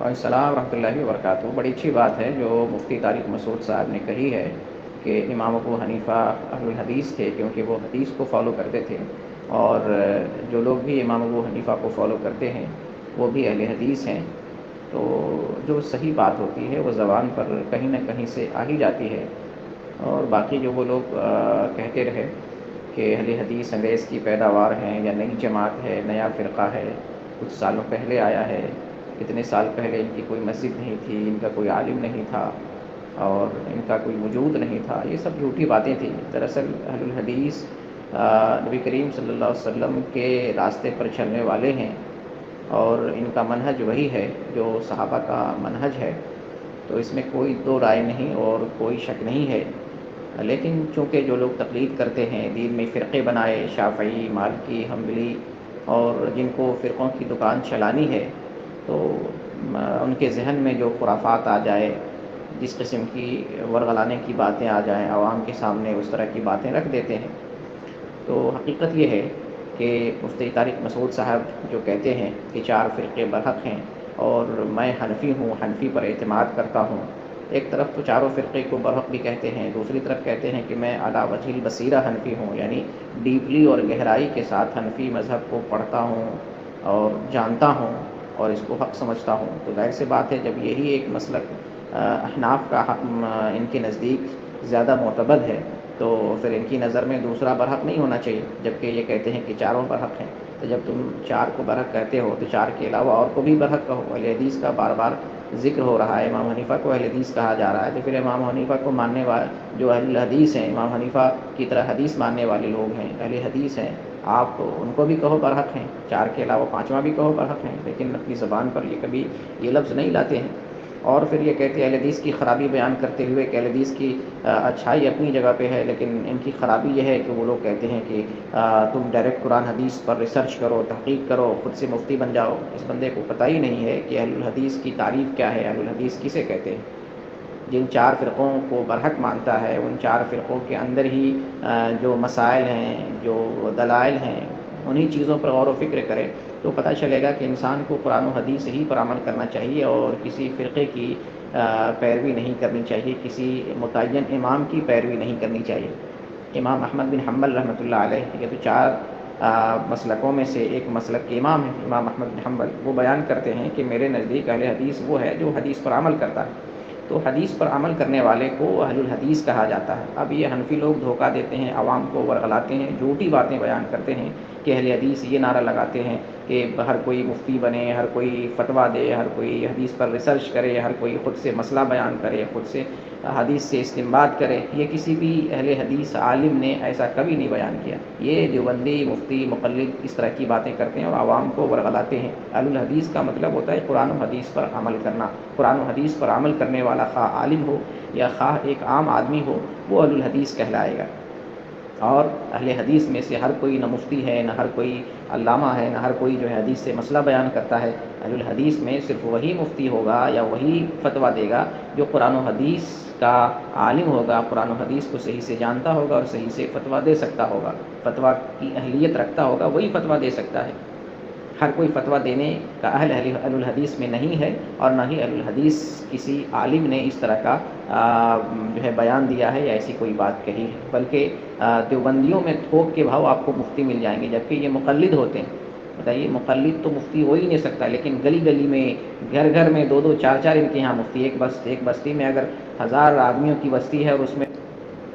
السلام ورحمۃ اللہ وبرکاتہ۔ بڑی اچھی بات ہے جو مفتی طارق مسعود صاحب نے کہی ہے کہ امام ابو حنیفہ اہل الحدیث تھے، کیونکہ وہ حدیث کو فالو کرتے تھے، اور جو لوگ بھی امام ابو حنیفہ کو فالو کرتے ہیں وہ بھی اہل حدیث ہیں۔ تو جو صحیح بات ہوتی ہے وہ زبان پر کہیں نہ کہیں سے آ ہی جاتی ہے، اور باقی جو وہ لوگ کہتے رہے کہ اہل حدیث انگریز کی پیداوار ہیں یا نئی جماعت ہے، نیا فرقہ ہے، کچھ سالوں پہلے آیا ہے، اتنے سال پہلے ان کی کوئی مسجد نہیں تھی، ان کا کوئی عالم نہیں تھا، اور ان کا کوئی وجود نہیں تھا، یہ سب جھوٹی باتیں تھیں۔ دراصل اہل الحدیث نبی کریم صلی اللہ علیہ وسلم کے راستے پر چلنے والے ہیں، اور ان کا منہج وہی ہے جو صحابہ کا منہج ہے، تو اس میں کوئی دو رائے نہیں اور کوئی شک نہیں ہے۔ لیکن چونکہ جو لوگ تقلید کرتے ہیں، دین میں فرقے بنائے، شافعی، مالکی، حنبلی، اور جن کو فرقوں کی دکان چلانی ہے، تو ان کے ذہن میں جو خرافات آ جائے، جس قسم کی ورغلانے کی باتیں آ جائیں، عوام کے سامنے اس طرح کی باتیں رکھ دیتے ہیں۔ تو حقیقت یہ ہے کہ مفتی طارق مسعود صاحب جو کہتے ہیں کہ 4 فرقے برحق ہیں اور میں حنفی ہوں، حنفی پر اعتماد کرتا ہوں، ایک طرف تو چاروں فرقے کو برحق بھی کہتے ہیں، دوسری طرف کہتے ہیں کہ میں علی وجہ البصیرہ حنفی ہوں، یعنی ڈیپلی اور گہرائی کے ساتھ حنفی مذہب کو پڑھتا ہوں اور جانتا ہوں اور اس کو حق سمجھتا ہوں۔ تو ظاہر سی بات ہے جب یہی ایک مسلک احناف کا ان کے نزدیک زیادہ معتبر ہے، تو پھر ان کی نظر میں دوسرا برحق نہیں ہونا چاہیے، جبکہ یہ کہتے ہیں کہ چاروں برحق ہیں۔ تو جب تم 4 کو برحق کہتے ہو تو 4 کے علاوہ اور کو بھی برحق کہو۔ اہل حدیث کا بار بار ذکر ہو رہا ہے، امام حنیفہ کو اہل حدیث کہا جا رہا ہے، تو پھر امام حنیفہ کو ماننے والے جو اہل حدیث ہیں، امام حنیفہ کی طرح حدیث ماننے والے لوگ ہیں، اہل حدیث ہیں، آپ تو ان کو بھی کہو برحق ہیں، 4 کے علاوہ 5واں بھی کہو برحق ہیں، لیکن اپنی زبان پر یہ کبھی یہ لفظ نہیں لاتے ہیں۔ اور پھر یہ کہتے ہیں اہل حدیث کی خرابی بیان کرتے ہوئے کہ اہل حدیث کی اچھائی اپنی جگہ پہ ہے، لیکن ان کی خرابی یہ ہے کہ وہ لوگ کہتے ہیں کہ تم ڈائریکٹ قرآن حدیث پر ریسرچ کرو، تحقیق کرو، خود سے مفتی بن جاؤ۔ اس بندے کو پتہ ہی نہیں ہے کہ اہل الحدیث کی تعریف کیا ہے، اہل الحدیث کسے کہتے ہیں۔ جن 4 فرقوں کو برحق مانتا ہے، ان 4 فرقوں کے اندر ہی جو مسائل ہیں، جو دلائل ہیں، انہی چیزوں پر غور و فکر کرے تو پتہ چلے گا کہ انسان کو قرآن و حدیث ہی پر عمل کرنا چاہیے، اور کسی فرقے کی پیروی نہیں کرنی چاہیے، کسی متعین امام کی پیروی نہیں کرنی چاہیے۔ امام احمد بن حنبل رحمۃ اللہ علیہ، یہ تو 4 مسلکوں میں سے ایک مسلک کے امام ہیں، امام احمد بن حنبل، وہ بیان کرتے ہیں کہ میرے نزدیک اہل حدیث وہ ہے جو حدیث پر عمل کرتا ہے۔ تو حدیث پر عمل کرنے والے کو اہل الحدیث کہا جاتا ہے۔ اب یہ حنفی لوگ دھوکہ دیتے ہیں، عوام کو ورغلاتے ہیں، جھوٹی باتیں بیان کرتے ہیں کہ اہل حدیث یہ نعرہ لگاتے ہیں کہ ہر کوئی مفتی بنے، ہر کوئی فتویٰ دے، ہر کوئی حدیث پر ریسرچ کرے، ہر کوئی خود سے مسئلہ بیان کرے، خود سے حدیث سے استنباط کرے۔ یہ کسی بھی اہل حدیث عالم نے ایسا کبھی نہیں بیان کیا۔ یہ دیوبندی، مفتی، مقلد اس طرح کی باتیں کرتے ہیں اور عوام کو ورغلاتے ہیں۔ اہل الحدیث کا مطلب ہوتا ہے قرآن و حدیث پر عمل کرنا۔ قرآن و حدیث پر عمل کرنے والا خواہ عالم ہو یا خواہ ایک عام آدمی ہو، وہ اہل الحدیث کہلائے گا۔ اور اہل حدیث میں سے ہر کوئی نہ مفتی ہے، نہ ہر کوئی علامہ ہے، نہ ہر کوئی جو ہے حدیث سے مسئلہ بیان کرتا ہے۔ اہل الحدیث میں صرف وہی مفتی ہوگا یا وہی فتویٰ دے گا جو قرآن و حدیث کا عالم ہوگا، قرآن و حدیث کو صحیح سے جانتا ہوگا اور صحیح سے فتویٰ دے سکتا ہوگا، فتویٰ کی اہلیت رکھتا ہوگا، وہی فتویٰ دے سکتا ہے۔ ہر کوئی فتویٰ دینے کا اہل الحدیث میں نہیں ہے، اور نہ ہی اہل الحدیث کسی عالم نے اس طرح کا جو ہے بیان دیا ہے یا ایسی کوئی بات کہی ہے، بلکہ دیوبندیوں میں تھوک کے بھاؤ آپ کو مفتی مل جائیں گے، جبکہ یہ مقلد ہوتے ہیں۔ بتائیے، مقلد تو مفتی ہو ہی نہیں سکتا، لیکن گلی گلی میں، گھر گھر میں 2 2 4 4 ان کے یہاں مفتی۔ ایک بستی میں اگر 1000 آدمیوں کی بستی ہے، اور اس میں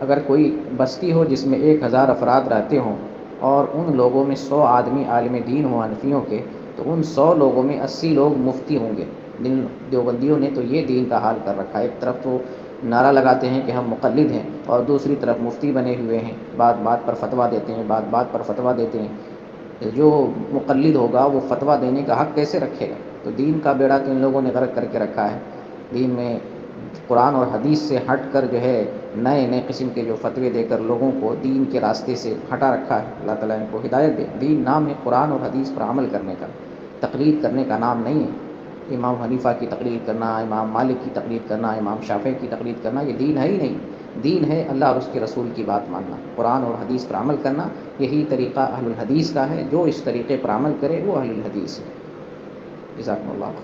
اگر کوئی بستی ہو جس میں 1000 افراد رہتے ہوں، اور ان لوگوں میں 100 آدمی عالم دین ہوں حنفیوں کے، تو ان 100 لوگوں میں 80 لوگ مفتی ہوں گے۔ دیوبندیوں نے تو یہ دین کا حال کر رکھا ہے، ایک طرف تو نعرہ لگاتے ہیں کہ ہم مقلد ہیں، اور دوسری طرف مفتی بنے ہوئے ہیں، بات بات پر فتویٰ دیتے ہیں، بات بات پر فتویٰ دیتے ہیں۔ جو مقلد ہوگا وہ فتویٰ دینے کا حق کیسے رکھے گا؟ تو دین کا بیڑا تو ان لوگوں نے غرق کر کے رکھا ہے۔ دین میں قرآن اور حدیث سے ہٹ کر جو ہے نئے قسم کے جو فتوے دے کر لوگوں کو دین کے راستے سے ہٹا رکھا ہے۔ اللہ تعالیٰ ان کو ہدایت دے۔ دین نام ہے قرآن اور حدیث پر عمل کرنے کا، تقلید کرنے کا نام نہیں ہے۔ امام حنیفہ کی تقلید کرنا، امام مالک کی تقلید کرنا، امام شافعی کی تقلید کرنا، یہ دین ہے ہی نہیں۔ دین ہے اللہ اور اس کے رسول کی بات ماننا، قرآن اور حدیث پر عمل کرنا۔ یہی طریقہ اہل الحدیث کا ہے، جو اس طریقے پر عمل کرے وہ اہل الحدیث ہے۔ جزاکم اللہ۔